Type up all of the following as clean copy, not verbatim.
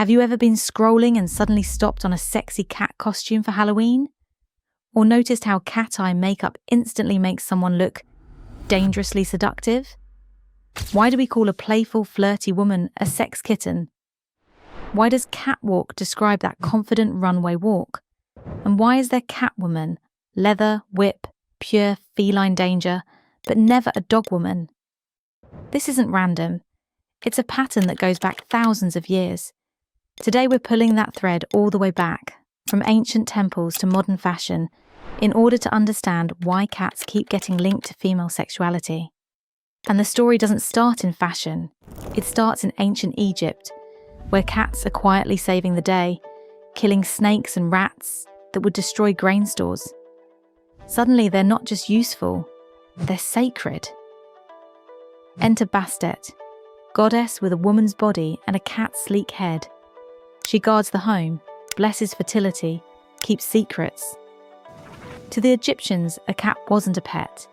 Have you ever been scrolling and suddenly stopped on a sexy cat costume for Halloween? Or noticed how cat eye makeup instantly makes someone look dangerously seductive? Why do we call a playful, flirty woman a sex kitten? Why does catwalk describe that confident runway walk? And why is there Catwoman, leather, whip, pure feline danger, but never a dog woman? This isn't random. It's a pattern that goes back thousands of years. Today we're pulling that thread all the way back, from ancient temples to modern fashion, in order to understand why cats keep getting linked to female sexuality. And the story doesn't start in fashion. It starts in ancient Egypt, where cats are quietly saving the day, killing snakes and rats that would destroy grain stores. Suddenly they're not just useful, they're sacred. Enter Bastet, goddess with a woman's body and a cat's sleek head. She guards the home, blesses fertility, keeps secrets. To the Egyptians, a cat wasn't a pet.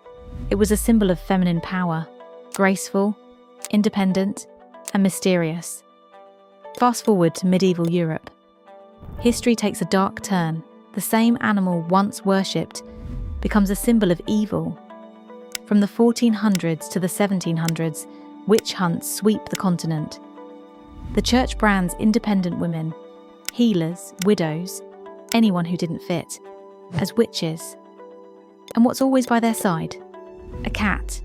It was a symbol of feminine power, graceful, independent, and mysterious. Fast forward to medieval Europe. History takes a dark turn. The same animal once worshipped becomes a symbol of evil. From the 1400s to the 1700s, witch hunts sweep the continent. The church brands independent women, healers, widows, anyone who didn't fit, as witches. And what's always by their side? A cat.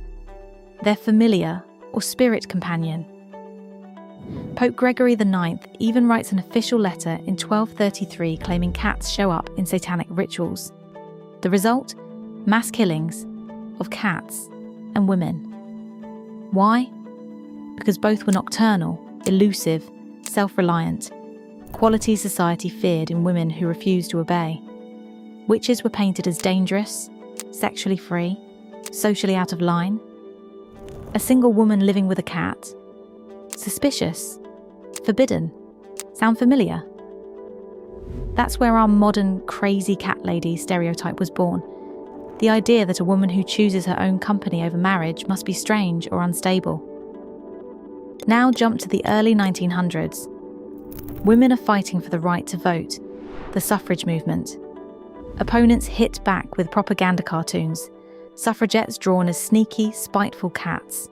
Their familiar or spirit companion. Pope Gregory IX even writes an official letter in 1233 claiming cats show up in satanic rituals. The result? Mass killings of cats and women. Why? Because both were nocturnal, elusive, self-reliant, qualities society feared in women who refused to obey. Witches were painted as dangerous, sexually free, socially out of line. A single woman living with a cat? Suspicious, forbidden. Sound familiar? That's where our modern crazy cat lady stereotype was born. The idea that a woman who chooses her own company over marriage must be strange or unstable. Now jump to the early 1900s. Women are fighting for the right to vote, the suffrage movement. Opponents hit back with propaganda cartoons, suffragettes drawn as sneaky, spiteful cats.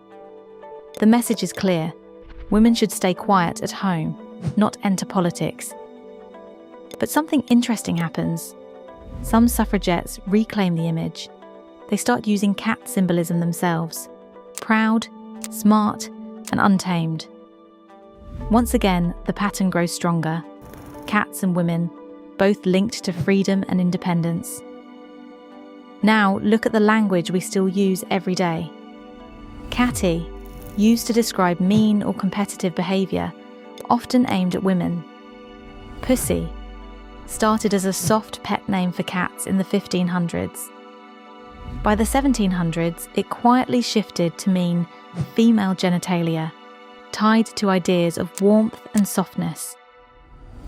The message is clear. Women should stay quiet at home, not enter politics. But something interesting happens. Some suffragettes reclaim the image. They start using cat symbolism themselves. Proud, smart, and untamed. Once again, the pattern grows stronger. Cats and women, both linked to freedom and independence. Now, look at the language we still use every day. Catty, used to describe mean or competitive behaviour, often aimed at women. Pussy, started as a soft pet name for cats in the 1500s. By the 1700s, it quietly shifted to mean female genitalia, tied to ideas of warmth and softness.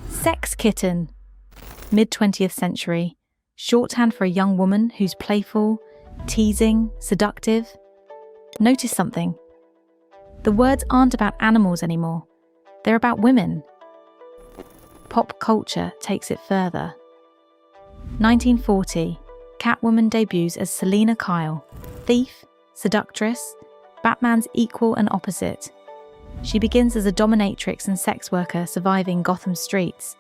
Sex kitten, mid-20th century, shorthand for a young woman who's playful, teasing, seductive. Notice something. The words aren't about animals anymore. They're about women. Pop culture takes it further. 1940, Catwoman debuts as Selina Kyle, thief, seductress, Batman's equal and opposite. She begins as a dominatrix and sex worker surviving Gotham's streets.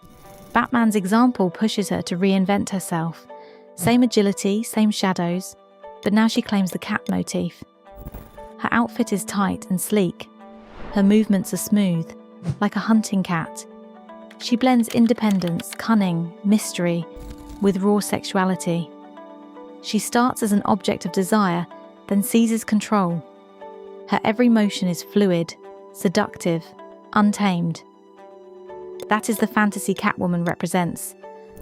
Batman's example pushes her to reinvent herself. Same agility, same shadows, but now she claims the cat motif. Her outfit is tight and sleek. Her movements are smooth, like a hunting cat. She blends independence, cunning, mystery, with raw sexuality. She starts as an object of desire, then seizes control. Her every motion is fluid, seductive, untamed. That is the fantasy Catwoman represents.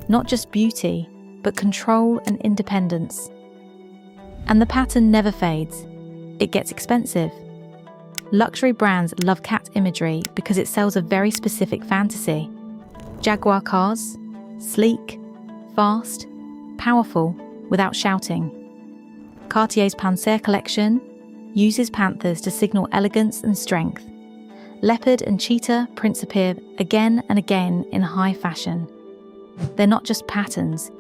Not just beauty, but control and independence. And the pattern never fades. It gets expensive. Luxury brands love cat imagery because it sells a very specific fantasy. Jaguar cars, sleek, fast, powerful, without shouting. Cartier's Panthère collection uses panthers to signal elegance and strength. Leopard and cheetah prints appear again and again in high fashion. They're not just patterns,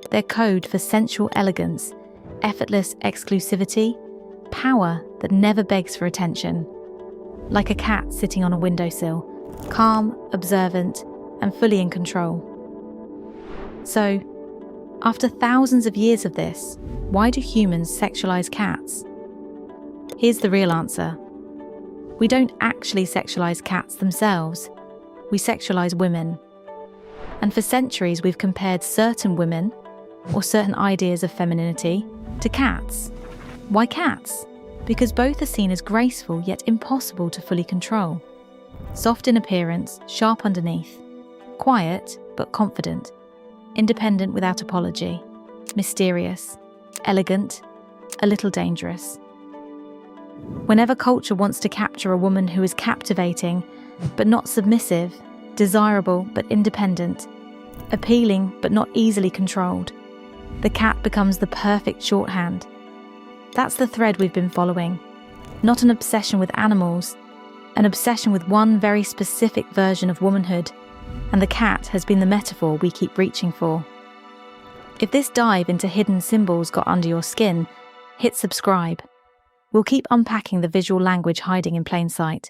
they're code for sensual elegance, effortless exclusivity, power that never begs for attention. Like a cat sitting on a windowsill, calm, observant, and fully in control. So, after thousands of years of this, why do humans sexualize cats? Here's the real answer. We don't actually sexualize cats themselves. We sexualize women. And for centuries we've compared certain women, or certain ideas of femininity, to cats. Why cats? Because both are seen as graceful yet impossible to fully control. Soft in appearance, sharp underneath. Quiet but confident. Independent without apology. Mysterious. Elegant. A little dangerous. Whenever culture wants to capture a woman who is captivating, but not submissive, desirable but independent, appealing but not easily controlled, the cat becomes the perfect shorthand. That's the thread we've been following. Not an obsession with animals, an obsession with one very specific version of womanhood, and the cat has been the metaphor we keep reaching for. If this dive into hidden symbols got under your skin, hit subscribe. We'll keep unpacking the visual language hiding in plain sight.